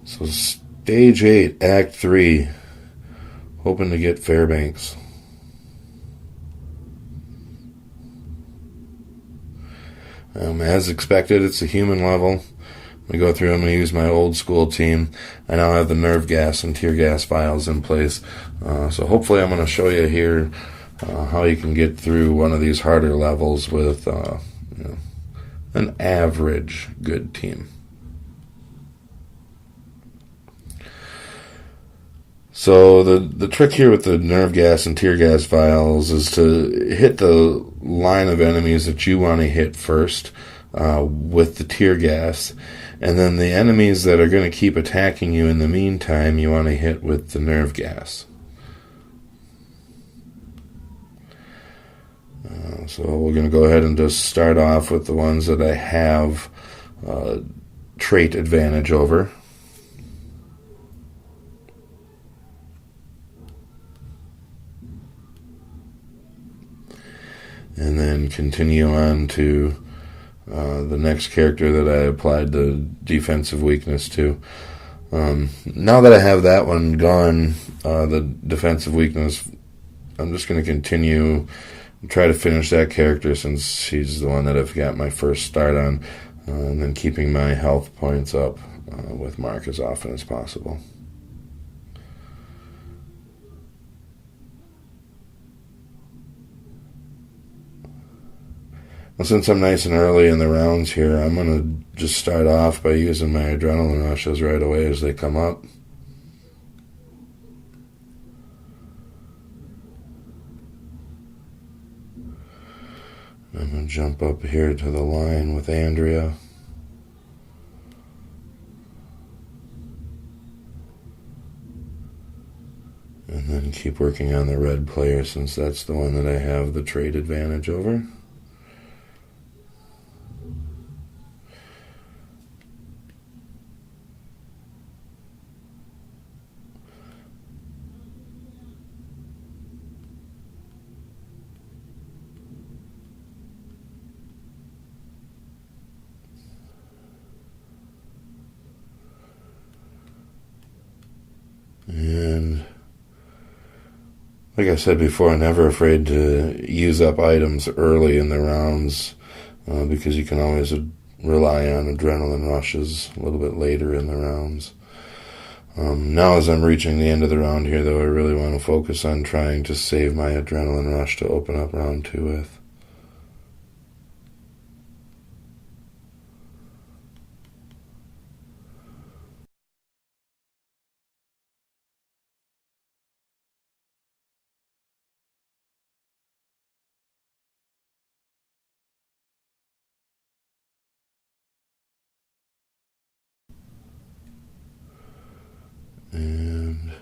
So Stage 8, Act 3. Hoping to get Fairbanks. As expected, it's a human level. I'm going to go through, I'm going to use my old school team. I now have the nerve gas and tear gas vials in place. So hopefully I'm going to show you here how you can get through one of these harder levels with an average good team. So the trick here with the nerve gas and tear gas vials is to hit the line of enemies that you want to hit first with the tear gas, and then the enemies that are going to keep attacking you in the meantime you want to hit with the nerve gas. So we're going to go ahead and just start off with the ones that I have trait advantage over. And then continue on to the next character that I applied the defensive weakness to. Now that I have that one gone, the defensive weakness, I'm just going to continue and try to finish that character since he's the one that I've got my first start on, and then keeping my health points up with Mark as often as possible. Well, since I'm nice and early in the rounds here, I'm going to just start off by using my adrenaline rushes right away as they come up. I'm going to jump up here to the line with Andrea. And then keep working on the red player since that's the one that I have the trait advantage over. And like I said before, I'm never afraid to use up items early in the rounds because you can always rely on adrenaline rushes a little bit later in the rounds. Now as I'm reaching the end of the round here, though, I really want to focus on trying to save my adrenaline rush to open up round 2 with. And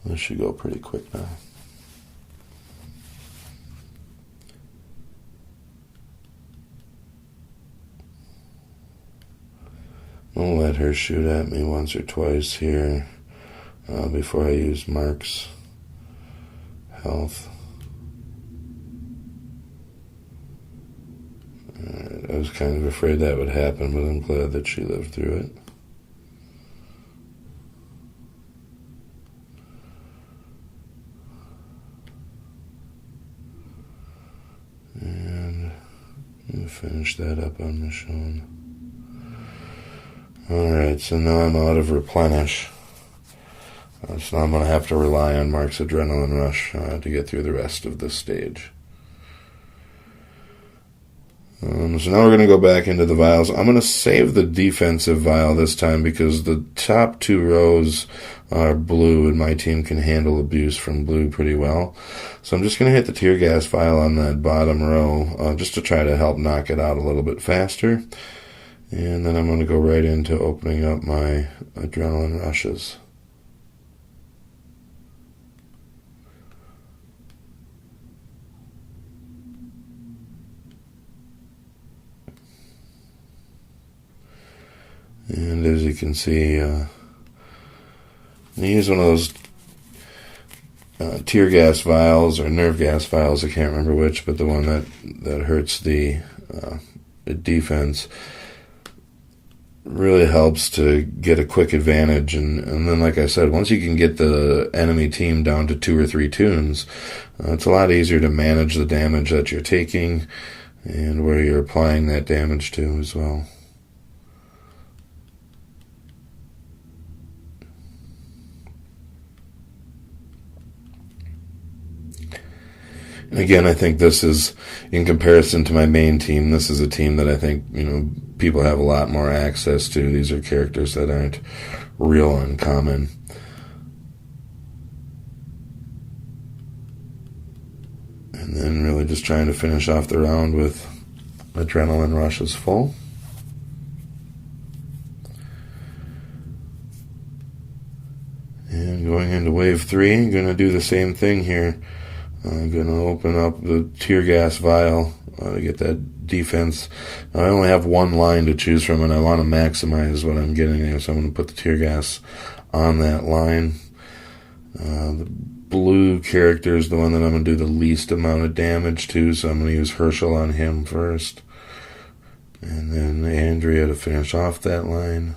this should go pretty quick now. I'll let her shoot at me once or twice here before I use Mark's health. Alright, I was kind of afraid that would happen, but I'm glad that she lived through it. And I'm going to finish that up on Michonne. Alright, so now I'm out of replenish. So now I'm going to have to rely on Mark's adrenaline rush to get through the rest of this stage. So now we're going to go back into the vials. I'm going to save the defensive vial this time because the top 2 rows are blue and my team can handle abuse from blue pretty well. So I'm just going to hit the tear gas vial on that bottom row just to try to help knock it out a little bit faster. And then I'm going to go right into opening up my adrenaline rushes. And as you can see, I use one of those tear gas vials or nerve gas vials, I can't remember which, but the one that hurts the defense. really helps to get a quick advantage. And then, like I said, once you can get the enemy team down to 2 or 3 tunes, it's a lot easier to manage the damage that you're taking and where you're applying that damage to as well. And again, I think this is, in comparison to my main team, this is a team that I think, people have a lot more access to. These are characters that aren't real uncommon. And then really just trying to finish off the round with adrenaline rushes full. And going into wave 3, I'm going to do the same thing here. I'm going to open up the tear gas vial to get that defense. Now, I only have one line to choose from, and I want to maximize what I'm getting there, so I'm going to put the tear gas on that line. The blue character is the one that I'm going to do the least amount of damage to, so I'm going to use Herschel on him first. And then Andrea to finish off that line.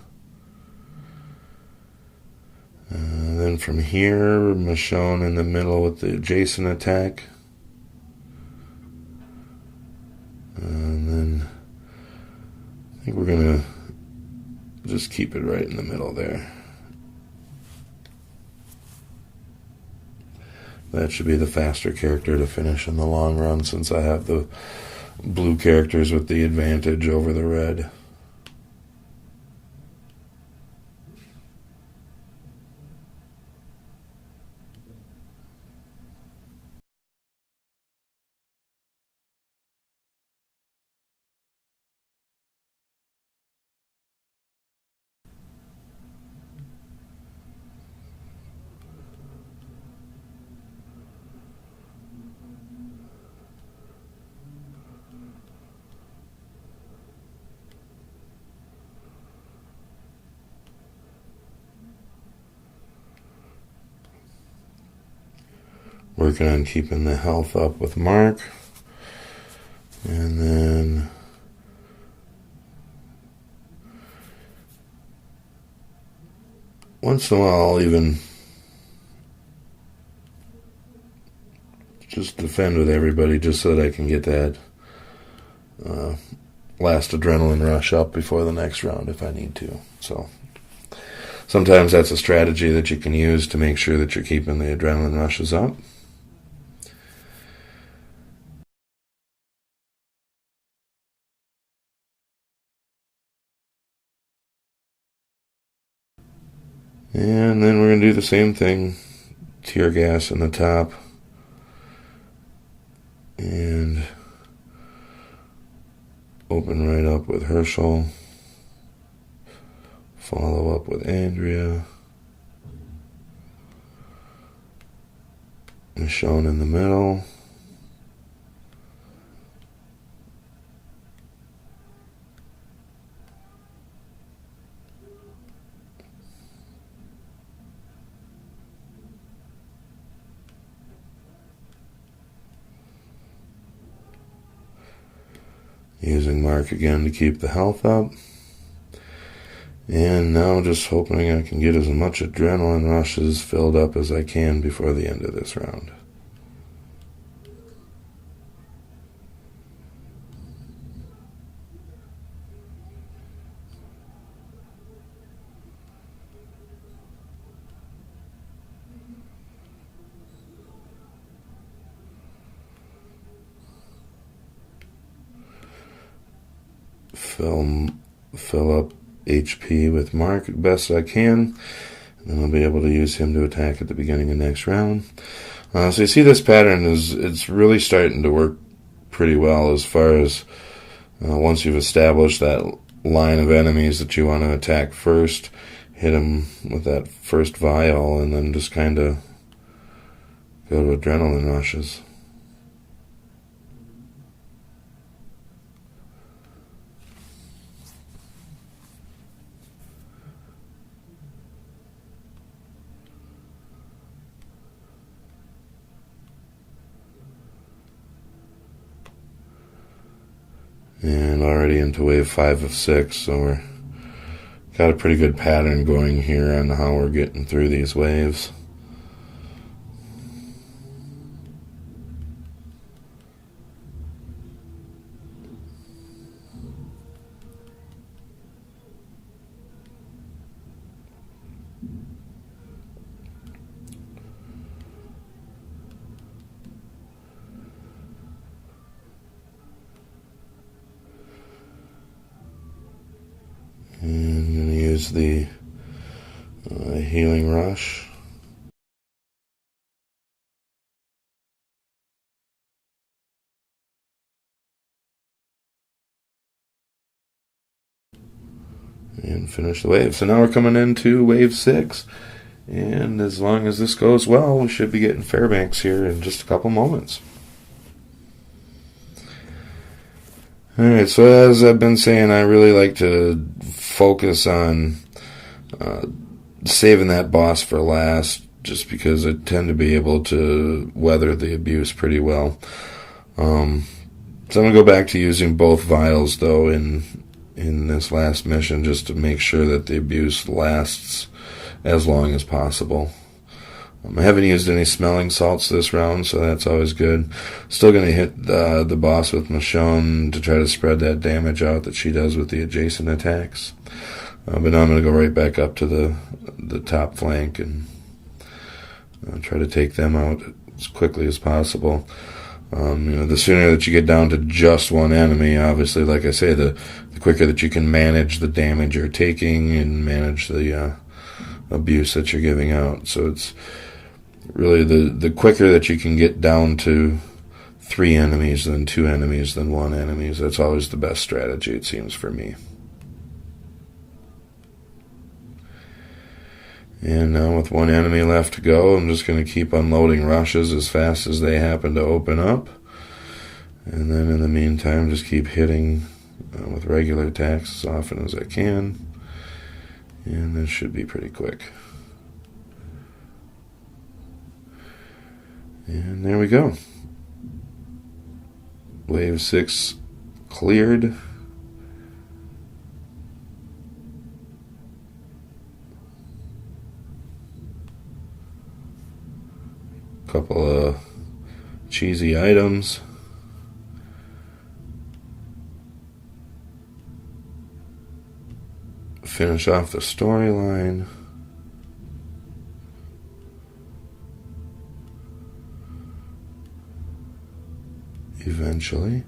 Then from here, Michonne in the middle with the Jason attack. And then I think we're going to just keep it right in the middle there. That should be the faster character to finish in the long run, since I have the blue characters with the advantage over the red. Working on keeping the health up with Mark. And then once in a while I'll even just defend with everybody just so that I can get that last adrenaline rush up before the next round if I need to. So sometimes that's a strategy that you can use to make sure that you're keeping the adrenaline rushes up. And then we're going to do the same thing. Tear gas in the top. And open right up with Herschel. Follow up with Andrea. Michonne in the middle. Using Mark again to keep the health up. And now just hoping I can get as much adrenaline rushes filled up as I can before the end of this round. Fill up HP with Mark best I can, and then I'll be able to use him to attack at the beginning of next round. So you see this pattern it's really starting to work pretty well as far as once you've established that line of enemies that you want to attack first, hit them with that first vial, and then just kind of go to adrenaline rushes. And already into wave 5 of 6, so we're got a pretty good pattern going here on how we're getting through these waves. And I'm going to use the healing rush. And finish the wave. So now we're coming into wave 6. And as long as this goes well, we should be getting Fairbanks here in just a couple moments. Alright, so as I've been saying, I really like to focus on saving that boss for last, just because I tend to be able to weather the abuse pretty well. So I'm going to go back to using both vials, though, in this last mission, just to make sure that the abuse lasts as long as possible. I haven't used any smelling salts this round, so that's always good. Still going to hit the boss with Michonne to try to spread that damage out that she does with the adjacent attacks. But now I'm going to go right back up to the top flank and try to take them out as quickly as possible. The sooner that you get down to just one enemy, obviously, like I say, the quicker that you can manage the damage you're taking and manage the abuse that you're giving out. So it's really the quicker that you can get down to 3 enemies than 2 enemies than 1 enemy. That's always the best strategy, it seems, for me. And now with 1 enemy left to go, I'm just going to keep unloading rushes as fast as they happen to open up. And then in the meantime, just keep hitting with regular attacks as often as I can. And this should be pretty quick. And there we go. Wave 6 cleared. Couple of cheesy items. Finish off the storyline. Eventually.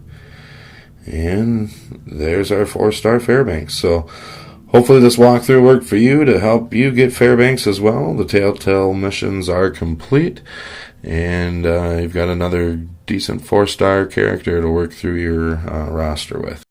And there's our 4-star Fairbanks. So hopefully this walkthrough worked for you to help you get Fairbanks as well. The Telltale missions are complete. And you've got another decent 4-star character to work through your roster with.